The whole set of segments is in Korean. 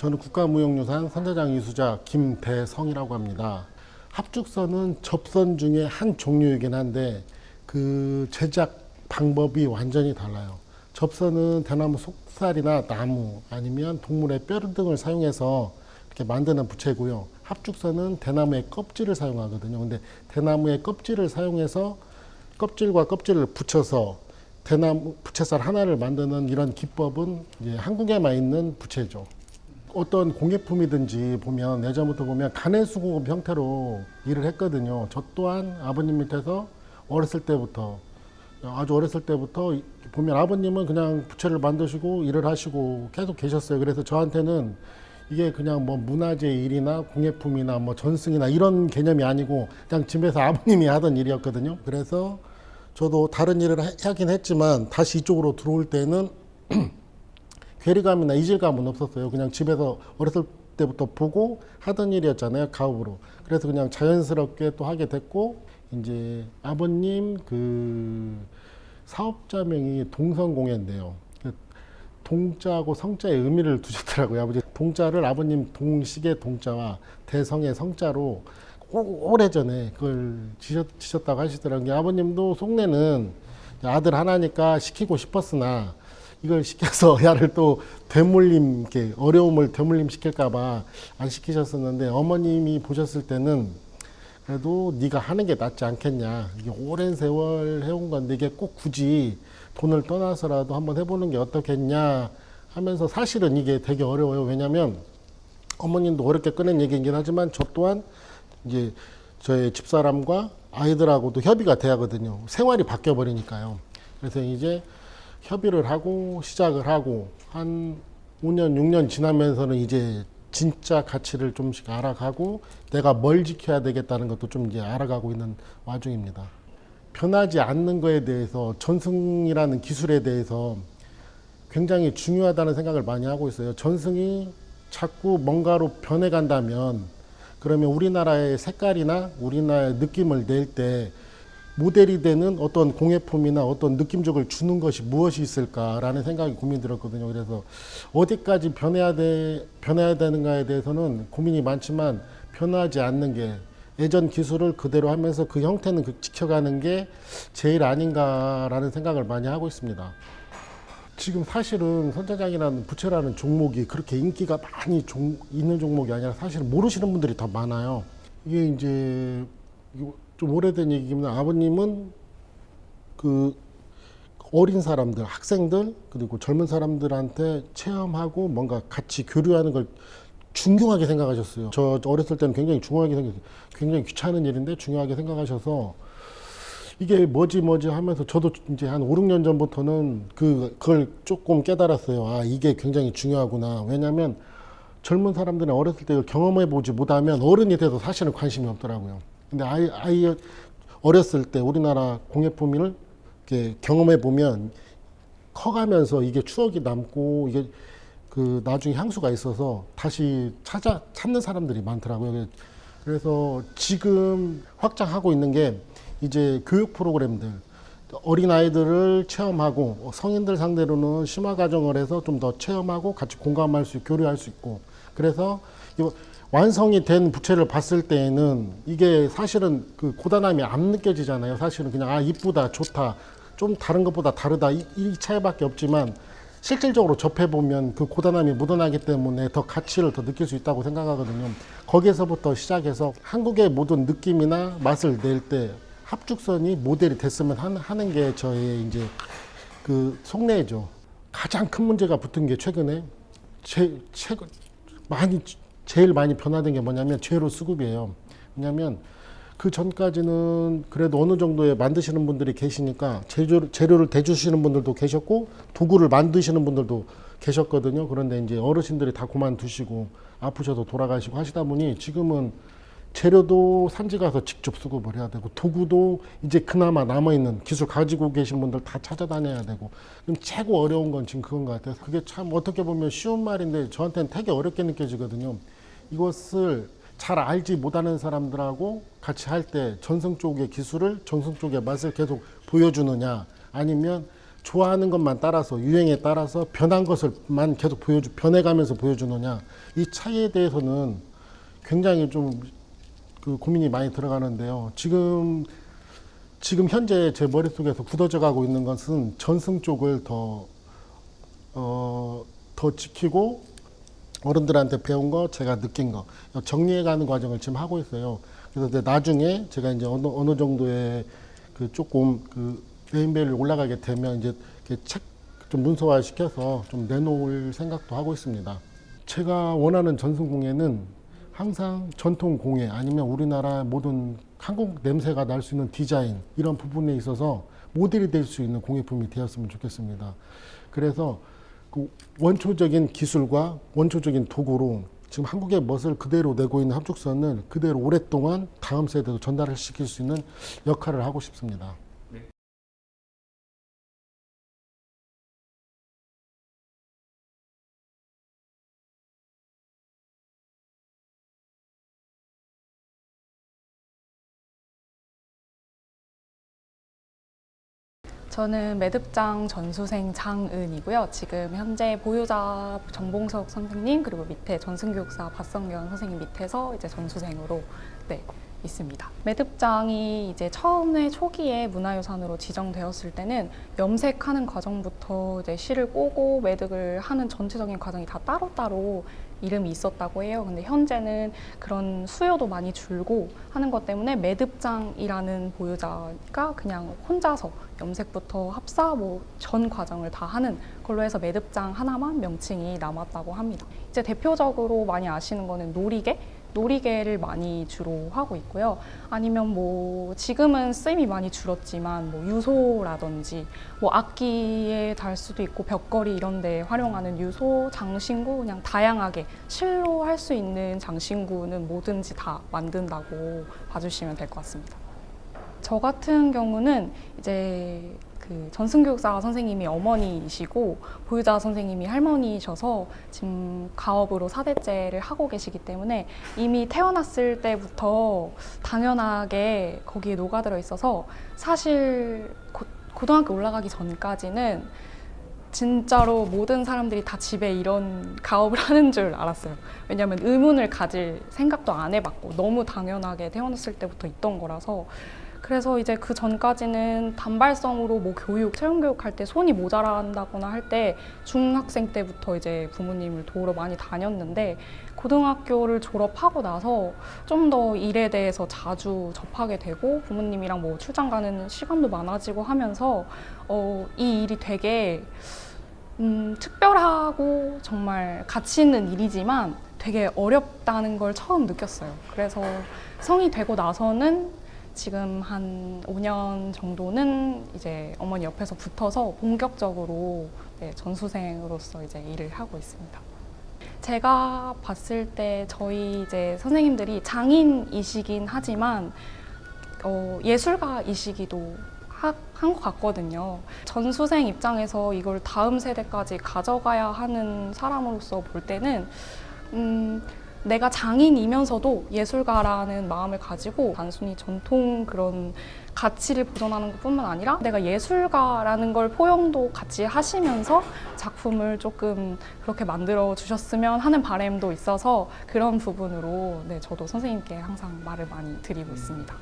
저는 국가무형유산 선자장 이수자 김대성이라고 합니다. 합죽선은 접선 중에 한 종류이긴 한데 그 제작 방법이 완전히 달라요. 접선은 대나무 속살이나 나무 아니면 동물의 뼈 등을 사용해서 이렇게 만드는 부채고요. 합죽선은 대나무의 껍질을 사용하거든요. 근데 대나무의 껍질을 사용해서 껍질과 껍질을 붙여서 대나무 부채살 하나를 만드는 이런 기법은 이제 한국에만 있는 부채죠. 어떤 공예품이든지 보면 예전부터 보면 가내수공업 형태로 일을 했거든요. 저 또한 아버님 밑에서 어렸을 때부터 아주 어렸을 때부터 보면 아버님은 그냥 부채를 만드시고 일을 하시고 계속 계셨어요. 그래서 저한테는 이게 그냥 뭐 문화재 일이나 공예품이나 뭐 전승이나 이런 개념이 아니고 그냥 집에서 아버님이 하던 일이었거든요. 그래서 저도 다른 일을 하긴 했지만 다시 이쪽으로 들어올 때는 괴리감이나 이질감은 없었어요. 그냥 집에서 어렸을 때부터 보고 하던 일이었잖아요. 가업으로. 그래서 그냥 자연스럽게 또 하게 됐고, 이제 아버님 그 사업자명이 동성공예인데요. 동자하고 성자의 의미를 두셨더라고요. 아버지 동자를 아버님 동식의 동자와 대성의 성자로 오래전에 그걸 지셨다고 하시더라고요. 아버님도 속내는 아들 하나니까 시키고 싶었으나 이걸 시켜서 야를 또 되물림, 이렇게 어려움을 되물림 시킬까봐 안 시키셨었는데 어머님이 보셨을 때는 그래도 네가 하는 게 낫지 않겠냐. 이게 오랜 세월 해온 건데 이게 꼭 굳이 돈을 떠나서라도 한번 해보는 게 어떻겠냐 하면서 사실은 이게 되게 어려워요. 왜냐면 어머님도 어렵게 꺼낸 얘기이긴 하지만 저 또한 이제 저의 집사람과 아이들하고도 협의가 돼야 하거든요. 생활이 바뀌어 버리니까요. 그래서 이제 협의를 하고 시작을 하고 한 5년, 6년 지나면서는 이제 진짜 가치를 좀씩 알아가고 내가 뭘 지켜야 되겠다는 것도 좀 이제 알아가고 있는 와중입니다. 변하지 않는 거에 대해서 전승이라는 기술에 대해서 굉장히 중요하다는 생각을 많이 하고 있어요. 전승이 자꾸 뭔가로 변해간다면 그러면 우리나라의 색깔이나 우리나라의 느낌을 낼 때 모델이 되는 어떤 공예품이나 어떤 느낌적을 주는 것이 무엇이 있을까라는 생각이 고민이 들었거든요. 그래서 어디까지 변해야 되는가에 대해서는 고민이 많지만 변하지 않는 게 예전 기술을 그대로 하면서 그 형태는 지켜가는 게 제일 아닌가라는 생각을 많이 하고 있습니다. 지금 사실은 선자장이라는 부채라는 종목이 그렇게 인기가 많이 있는 종목이 아니라 사실은 모르시는 분들이 더 많아요. 이게 이제 좀 오래된 얘기입니다. 아버님은 그 어린 사람들, 학생들 그리고 젊은 사람들한테 체험하고 뭔가 같이 교류하는 걸 중요하게 생각하셨어요. 저 어렸을 때는 굉장히 굉장히 귀찮은 일인데 중요하게 생각하셔서 이게 뭐지 하면서 저도 이제 한 5, 6년 전부터는 그걸 조금 깨달았어요. 아, 이게 굉장히 중요하구나. 왜냐하면 젊은 사람들은 어렸을 때 경험해 보지 못하면 어른이 돼도 사실은 관심이 없더라고요. 근데 아이 어렸을 때 우리나라 공예품을 이렇게 경험해 보면 커가면서 이게 추억이 남고 이게 그 나중에 향수가 있어서 다시 찾는 사람들이 많더라고요. 그래서 지금 확장하고 있는 게 이제 교육 프로그램들 어린 아이들을 체험하고 성인들 상대로는 심화 과정을 해서 좀 더 체험하고 같이 공감할 수 있고 교류할 수 있고 그래서 완성이 된 부채를 봤을 때에는 이게 사실은 그 고단함이 안 느껴지잖아요. 사실은 그냥 아 이쁘다 좋다 좀 다른 것보다 다르다 이 차이밖에 없지만 실질적으로 접해보면 그 고단함이 묻어나기 때문에 더 가치를 더 느낄 수 있다고 생각하거든요. 거기에서부터 시작해서 한국의 모든 느낌이나 맛을 낼 때 합죽선이 모델이 됐으면 하는 게 저의 이제 그 속내죠. 가장 큰 문제가 붙은 게 최근에 제일 많이 변화된 게 뭐냐면 재료 수급이에요. 왜냐하면 그 전까지는 그래도 어느 정도의 만드시는 분들이 계시니까 재료를 대주시는 분들도 계셨고 도구를 만드시는 분들도 계셨거든요. 그런데 이제 어르신들이 다 그만두시고 아프셔서 돌아가시고 하시다 보니 지금은 재료도 산지 가서 직접 수급을 해야 되고 도구도 이제 그나마 남아있는 기술 가지고 계신 분들 다 찾아다녀야 되고 그럼 최고 어려운 건 지금 그건 것 같아요. 그게 참 어떻게 보면 쉬운 말인데 저한테는 되게 어렵게 느껴지거든요. 이것을 잘 알지 못하는 사람들하고 같이 할 때 전승 쪽의 기술을 전승 쪽의 맛을 계속 보여주느냐 아니면 좋아하는 것만 따라서 유행에 따라서 변한 것을만 계속 변해가면서 보여주느냐, 이 차이에 대해서는 굉장히 좀 그 고민이 많이 들어가는데요. 지금 현재 제 머릿속에서 굳어져 가고 있는 것은 전승 쪽을 더 지키고 어른들한테 배운 거, 제가 느낀 거 정리해가는 과정을 지금 하고 있어요. 그래서 이제 나중에 제가 이제 어느 정도의 그 조금 그 레인벨이 올라가게 되면 이제 책 좀 문서화 시켜서 좀 내놓을 생각도 하고 있습니다. 제가 원하는 전승공예는 항상 전통 공예 아니면 우리나라 모든 한국 냄새가 날 수 있는 디자인 이런 부분에 있어서 모델이 될 수 있는 공예품이 되었으면 좋겠습니다. 그래서 그 원초적인 기술과 원초적인 도구로 지금 한국의 멋을 그대로 내고 있는 함축선을 그대로 오랫동안 다음 세대도 전달을 시킬 수 있는 역할을 하고 싶습니다. 저는 매듭장 전수생 장은이고요. 지금 현재 보유자 정봉석 선생님 그리고 밑에 전승교육사 박성경 선생님 밑에서 이제 전수생으로 있습니다. 매듭장이 이제 처음에 초기에 문화유산으로 지정되었을 때는 염색하는 과정부터 이제 실을 꼬고 매듭을 하는 전체적인 과정이 다 따로따로 이름이 있었다고 해요. 근데 현재는 그런 수요도 많이 줄고 하는 것 때문에 매듭장이라는 보유자가 그냥 혼자서 염색부터 합사 전 과정을 다 하는 걸로 해서 매듭장 하나만 명칭이 남았다고 합니다. 이제 대표적으로 많이 아시는 거는 놀이개를 많이 주로 하고 있고요. 아니면 뭐 지금은 쓰임이 많이 줄었지만 뭐 유소라든지 뭐 악기에 달 수도 있고 벽걸이 이런 데 활용하는 유소, 장신구 그냥 다양하게 실로 할 수 있는 장신구는 뭐든지 다 만든다고 봐주시면 될 것 같습니다. 저 같은 경우는 이제 그 전승교육사 선생님이 어머니이시고 보유자 선생님이 할머니이셔서 지금 가업으로 4대째를 하고 계시기 때문에 이미 태어났을 때부터 당연하게 거기에 녹아들어 있어서 사실 고등학교 올라가기 전까지는 진짜로 모든 사람들이 다 집에 이런 가업을 하는 줄 알았어요. 왜냐하면 의문을 가질 생각도 안 해봤고 너무 당연하게 태어났을 때부터 있던 거라서. 그래서 이제 그 전까지는 단발성으로 뭐 체험 교육할 때 손이 모자란다거나 할 때 중학생 때부터 이제 부모님을 도우러 많이 다녔는데 고등학교를 졸업하고 나서 좀 더 일에 대해서 자주 접하게 되고 부모님이랑 뭐 출장 가는 시간도 많아지고 하면서 이 일이 되게 특별하고 정말 가치 있는 일이지만 되게 어렵다는 걸 처음 느꼈어요. 그래서 성이 되고 나서는 지금 한 5년 정도는 이제 어머니 옆에서 붙어서 본격적으로 전수생으로서 이제 일을 하고 있습니다. 제가 봤을 때 저희 이제 선생님들이 장인이시긴 하지만 예술가이시기도 한 것 같거든요. 전수생 입장에서 이걸 다음 세대까지 가져가야 하는 사람으로서 볼 때는 내가 장인이면서도 예술가라는 마음을 가지고 단순히 전통 그런 가치를 보존하는 것뿐만 아니라 내가 예술가라는 걸 포용도 같이 하시면서 작품을 조금 그렇게 만들어 주셨으면 하는 바람도 있어서 그런 부분으로 저도 선생님께 항상 말을 많이 드리고 있습니다.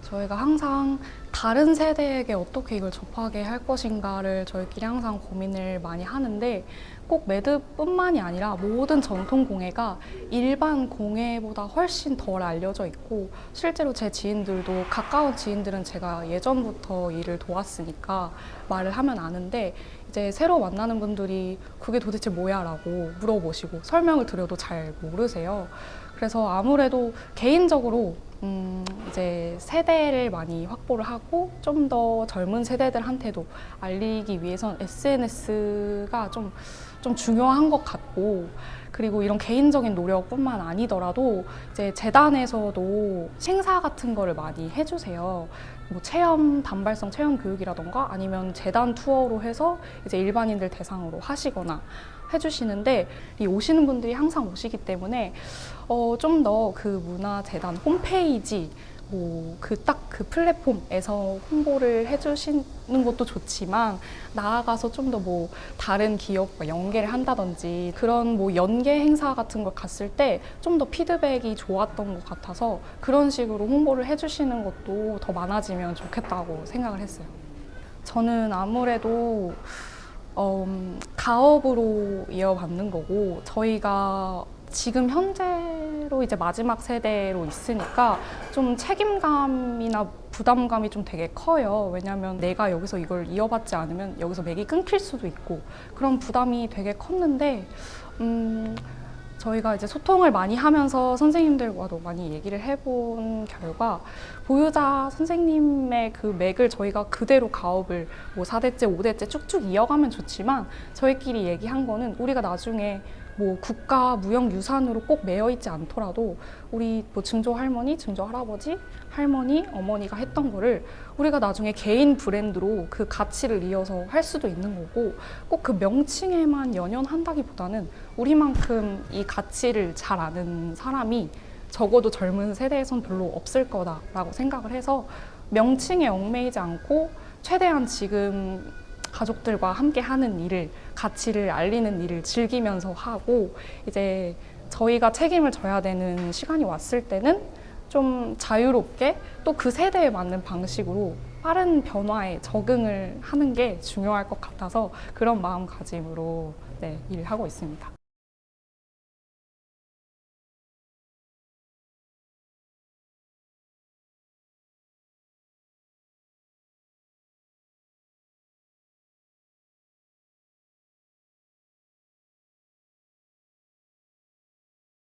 저희가 항상 다른 세대에게 어떻게 이걸 접하게 할 것인가를 저희끼리 항상 고민을 많이 하는데 꼭 매듭뿐만이 아니라 모든 전통 공예가 일반 공예보다 훨씬 덜 알려져 있고 실제로 제 지인들도 가까운 지인들은 제가 예전부터 일을 도왔으니까 말을 하면 아는데 이제 새로 만나는 분들이 그게 도대체 뭐야 라고 물어보시고 설명을 드려도 잘 모르세요. 그래서 아무래도 개인적으로 이제 세대를 많이 확보를 하고 좀 더 젊은 세대들한테도 알리기 위해선 SNS가 좀 중요한 것 같고 그리고 이런 개인적인 노력뿐만 아니더라도 이제 재단에서도 행사 같은 거를 많이 해주세요. 뭐 단발성 체험 교육이라던가 아니면 재단 투어로 해서 이제 일반인들 대상으로 하시거나 해주시는데 이 오시는 분들이 항상 오시기 때문에 좀 더 그 문화재단 홈페이지 뭐 그 플랫폼에서 홍보를 해주시는 것도 좋지만 나아가서 좀 더 뭐 다른 기업과 연계를 한다든지 그런 뭐 연계 행사 같은 걸 갔을 때 좀 더 피드백이 좋았던 것 같아서 그런 식으로 홍보를 해주시는 것도 더 많아지면 좋겠다고 생각을 했어요. 저는 아무래도 가업으로 이어받는 거고 저희가 지금 현재로 이제 마지막 세대로 있으니까 좀 책임감이나 부담감이 좀 되게 커요. 왜냐하면 내가 여기서 이걸 이어받지 않으면 여기서 맥이 끊길 수도 있고 그런 부담이 되게 컸는데 저희가 이제 소통을 많이 하면서 선생님들과도 많이 얘기를 해본 결과 보유자 선생님의 그 맥을 저희가 그대로 가업을 뭐 4대째, 5대째 쭉쭉 이어가면 좋지만 저희끼리 얘기한 거는 우리가 나중에 뭐 국가 무형유산으로 꼭 매여 있지 않더라도 우리 뭐 증조 할머니, 증조 할아버지, 할머니, 어머니가 했던 거를 우리가 나중에 개인 브랜드로 그 가치를 이어서 할 수도 있는 거고 꼭 그 명칭에만 연연한다기보다는 우리만큼 이 가치를 잘 아는 사람이 적어도 젊은 세대에선 별로 없을 거다라고 생각을 해서 명칭에 얽매이지 않고 최대한 지금 가족들과 함께 하는 일을 가치를 알리는 일을 즐기면서 하고 이제 저희가 책임을 져야 되는 시간이 왔을 때는 좀 자유롭게 또 그 세대에 맞는 방식으로 빠른 변화에 적응을 하는 게 중요할 것 같아서 그런 마음가짐으로 네, 일을 하고 있습니다.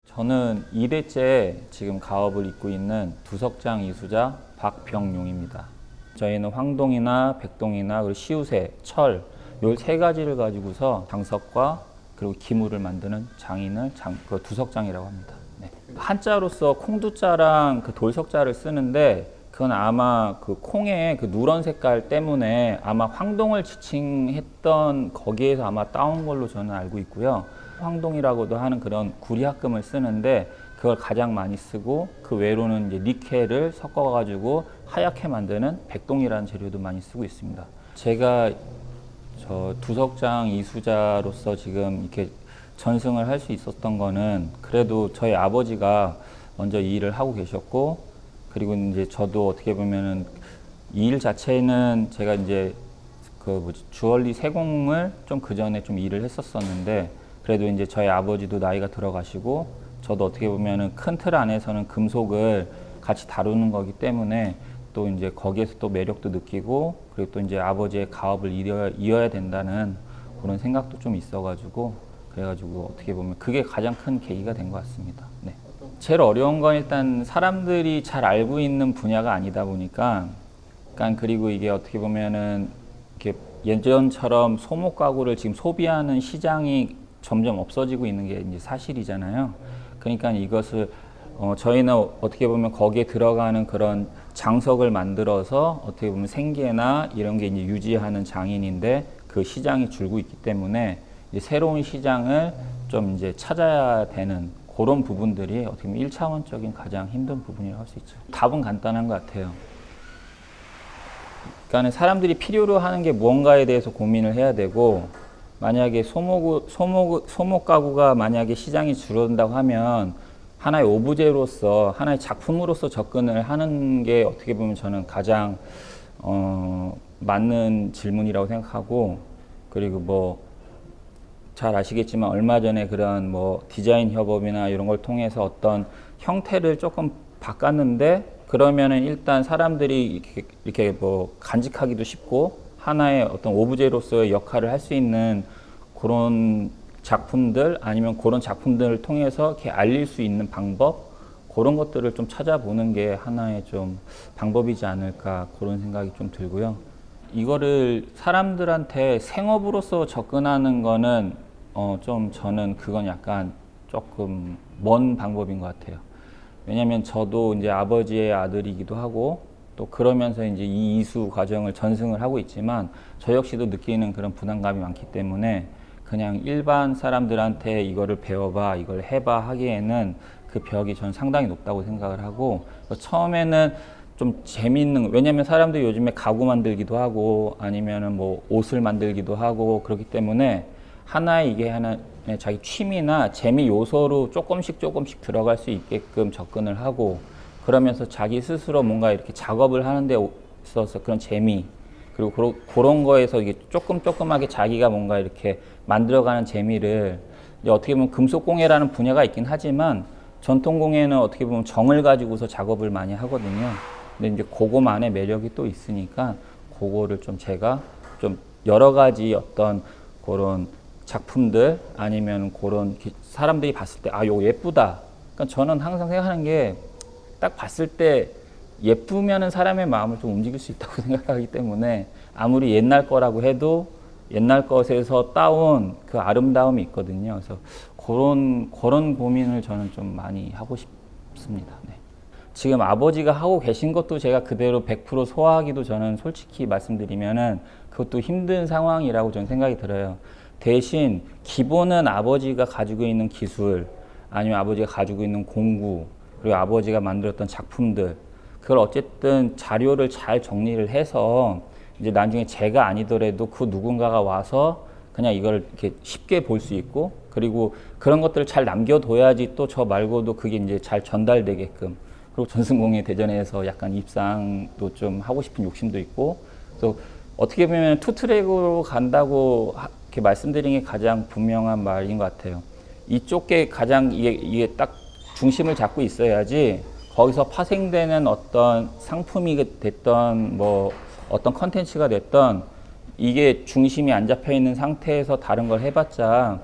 저는 2대째 지금 가업을 잇고 있는 두석장 이수자 박병용입니다. 저희는 황동이나 백동이나 그리고 시우새, 철 요 세 가지를 가지고서 장석과 그리고 기물을 만드는 장인을 그 두석장이라고 합니다. 네. 한자로서 콩두자랑 그 돌석자를 쓰는데 그건 아마 그 콩의 그 누런 색깔 때문에 아마 황동을 지칭했던 거기에서 아마 따온 걸로 저는 알고 있고요. 황동이라고도 하는 그런 구리합금을 쓰는데 그걸 가장 많이 쓰고 그 외로는 이제 니켈을 섞어가지고 하얗게 만드는 백동이라는 재료도 많이 쓰고 있습니다. 제가 저 두석장 이수자로서 지금 이렇게 전승을 할 수 있었던 거는 그래도 저희 아버지가 먼저 이 일을 하고 계셨고 그리고 이제 저도 어떻게 보면은 이 일 자체는 제가 이제 그 주얼리 세공을 좀 그 전에 좀 일을 했었었는데 그래도 이제 저희 아버지도 나이가 들어가시고 저도 어떻게 보면은 큰 틀 안에서는 금속을 같이 다루는 거기 때문에 또 이제 거기에서 또 매력도 느끼고 그리고 또 이제 아버지의 가업을 이어야 된다는 그런 생각도 좀 있어가지고 그래가지고 어떻게 보면 그게 가장 큰 계기가 된 것 같습니다. 네. 제일 어려운 건 일단 사람들이 잘 알고 있는 분야가 아니다 보니까 그러니까 그리고 이게 어떻게 보면은 이렇게 예전처럼 소목 가구를 지금 소비하는 시장이 점점 없어지고 있는 게 이제 사실이잖아요. 그러니까 이것을 저희는 어떻게 보면 거기에 들어가는 그런 장석을 만들어서 어떻게 보면 생계나 이런 게 이제 유지하는 장인인데 그 시장이 줄고 있기 때문에 이제 새로운 시장을 좀 이제 찾아야 되는 그런 부분들이 어떻게 보면 1차원적인 가장 힘든 부분이라고 할 수 있죠. 답은 간단한 것 같아요. 그러니까 사람들이 필요로 하는 게 무언가에 대해서 고민을 해야 되고 만약에 소목 가구가 만약에 시장이 줄어든다고 하면 하나의 오브제로서 하나의 작품으로서 접근을 하는 게 어떻게 보면 저는 가장 맞는 질문이라고 생각하고 그리고 뭐 잘 아시겠지만 얼마 전에 그런 뭐 디자인 협업이나 이런 걸 통해서 어떤 형태를 조금 바꿨는데 그러면은 일단 사람들이 이렇게 뭐 간직하기도 쉽고 하나의 어떤 오브제로서의 역할을 할 수 있는 그런 작품들 아니면 그런 작품들을 통해서 이렇게 알릴 수 있는 방법 그런 것들을 좀 찾아보는 게 하나의 좀 방법이지 않을까 그런 생각이 좀 들고요. 이거를 사람들한테 생업으로서 접근하는 거는 좀 저는 그건 약간 조금 먼 방법인 것 같아요. 왜냐하면 저도 이제 아버지의 아들이기도 하고 또 그러면서 이제 이 이수 과정을 전승을 하고 있지만 저 역시도 느끼는 그런 부담감이 많기 때문에 그냥 일반 사람들한테 이거를 배워봐, 이걸 해봐 하기에는 그 벽이 저는 상당히 높다고 생각을 하고 처음에는 좀 재미있는 왜냐하면 사람들이 요즘에 가구 만들기도 하고 아니면은 뭐 옷을 만들기도 하고 그렇기 때문에 하나의 이게 하나 자기 취미나 재미 요소로 조금씩 들어갈 수 있게끔 접근을 하고 그러면서 자기 스스로 뭔가 이렇게 작업을 하는 데 있어서 그런 재미 그리고 그런 거에서 이게 조금하게 자기가 뭔가 이렇게 만들어가는 재미를 이제 어떻게 보면 금속공예라는 분야가 있긴 하지만 전통공예는 어떻게 보면 정을 가지고서 작업을 많이 하거든요. 근데 이제 그거만의 매력이 또 있으니까 그거를 좀 제가 좀 여러 가지 어떤 그런 작품들 아니면 그런 사람들이 봤을 때 아, 이거 예쁘다. 그러니까 저는 항상 생각하는 게 딱 봤을 때 예쁘면은 사람의 마음을 좀 움직일 수 있다고 생각하기 때문에 아무리 옛날 거라고 해도 옛날 것에서 따온 그 아름다움이 있거든요. 그래서 그런 고민을 저는 좀 많이 하고 싶습니다. 네. 지금 아버지가 하고 계신 것도 제가 그대로 100% 소화하기도 저는 솔직히 말씀드리면은 그것도 힘든 상황이라고 저는 생각이 들어요. 대신 기본은 아버지가 가지고 있는 기술 아니면 아버지가 가지고 있는 공부 그리고 아버지가 만들었던 작품들 그걸 어쨌든 자료를 잘 정리를 해서 이제 나중에 제가 아니더라도 그 누군가가 와서 그냥 이걸 이렇게 쉽게 볼 수 있고 그리고 그런 것들을 잘 남겨둬야지 또 저 말고도 그게 이제 잘 전달되게끔 그리고 전승공예 대전에서 약간 입상도 좀 하고 싶은 욕심도 있고 또 어떻게 보면 투트랙으로 간다고 이렇게 말씀드린 게 가장 분명한 말인 것 같아요. 이쪽에 가장 이게 딱 중심을 잡고 있어야지 거기서 파생되는 어떤 상품이 됐던 뭐 어떤 컨텐츠가 됐던 이게 중심이 안 잡혀 있는 상태에서 다른 걸 해봤자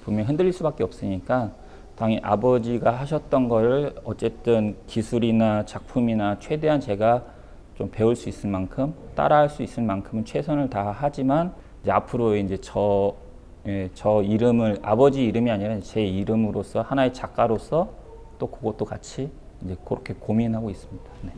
분명히 흔들릴 수밖에 없으니까 당연히 아버지가 하셨던 거를 어쨌든 기술이나 작품이나 최대한 제가 좀 배울 수 있을 만큼 따라할 수 있을 만큼은 최선을 다하지만 이제 앞으로 이제 저 이름을 아버지 이름이 아니라 제 이름으로서 하나의 작가로서 또 그것도 같이 이제 그렇게 고민하고 있습니다. 네.